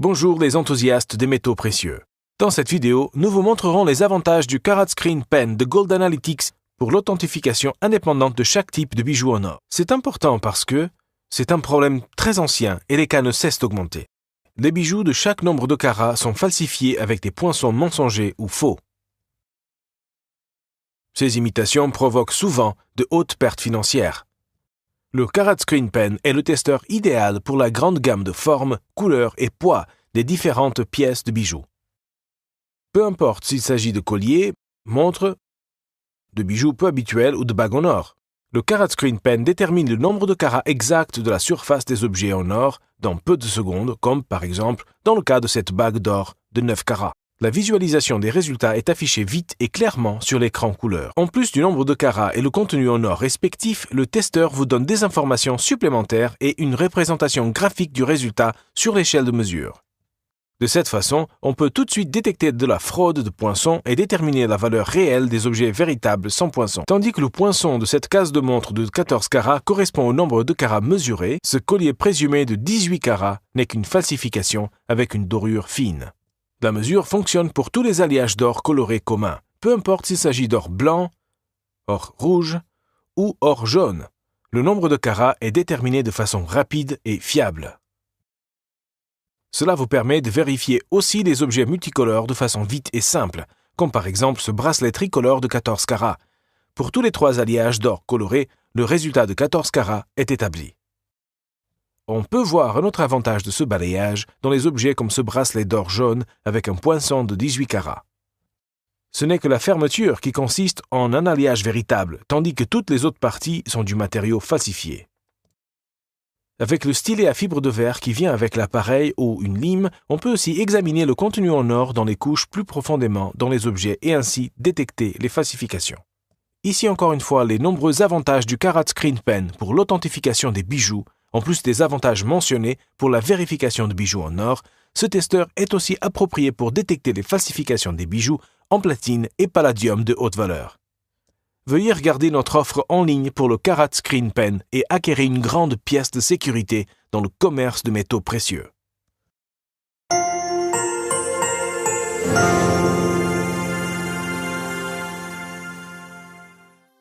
Bonjour les enthousiastes des métaux précieux. Dans cette vidéo, nous vous montrerons les avantages du Carat Screen Pen de Gold Analytics pour l'authentification indépendante de chaque type de bijou en or. C'est important parce que c'est un problème très ancien et les cas ne cessent d'augmenter. Les bijoux de chaque nombre de carats sont falsifiés avec des poinçons mensongers ou faux. Ces imitations provoquent souvent de hautes pertes financières. Le Carat Screen Pen est le testeur idéal pour la grande gamme de formes, couleurs et poids des différentes pièces de bijoux. Peu importe s'il s'agit de colliers, montres, de bijoux peu habituels ou de bagues en or, le Carat Screen Pen détermine le nombre de carats exact de la surface des objets en or dans peu de secondes, comme par exemple dans le cas de cette bague d'or de 9 carats. La visualisation des résultats est affichée vite et clairement sur l'écran couleur. En plus du nombre de carats et le contenu en or respectif, le testeur vous donne des informations supplémentaires et une représentation graphique du résultat sur l'échelle de mesure. De cette façon, on peut tout de suite détecter de la fraude de poinçons et déterminer la valeur réelle des objets véritables sans poinçons. Tandis que le poinçon de cette case de montre de 14 carats correspond au nombre de carats mesurés, ce collier présumé de 18 carats n'est qu'une falsification avec une dorure fine. La mesure fonctionne pour tous les alliages d'or colorés communs, peu importe s'il s'agit d'or blanc, or rouge ou or jaune. Le nombre de carats est déterminé de façon rapide et fiable. Cela vous permet de vérifier aussi les objets multicolores de façon vite et simple, comme par exemple ce bracelet tricolore de 14 carats. Pour tous les 3 alliages d'or colorés, le résultat de 14 carats est établi. On peut voir un autre avantage de ce balayage dans les objets comme ce bracelet d'or jaune avec un poinçon de 18 carats. Ce n'est que la fermeture qui consiste en un alliage véritable, tandis que toutes les autres parties sont du matériau falsifié. Avec le stylet à fibre de verre qui vient avec l'appareil ou une lime, on peut aussi examiner le contenu en or dans les couches plus profondément dans les objets et ainsi détecter les falsifications. Ici encore une fois les nombreux avantages du Carat Screen Pen pour l'authentification des bijoux. En plus des avantages mentionnés pour la vérification de bijoux en or, ce testeur est aussi approprié pour détecter les falsifications des bijoux en platine et palladium de haute valeur. Veuillez regarder notre offre en ligne pour le Carat Screen Pen et acquérir une grande pièce de sécurité dans le commerce de métaux précieux.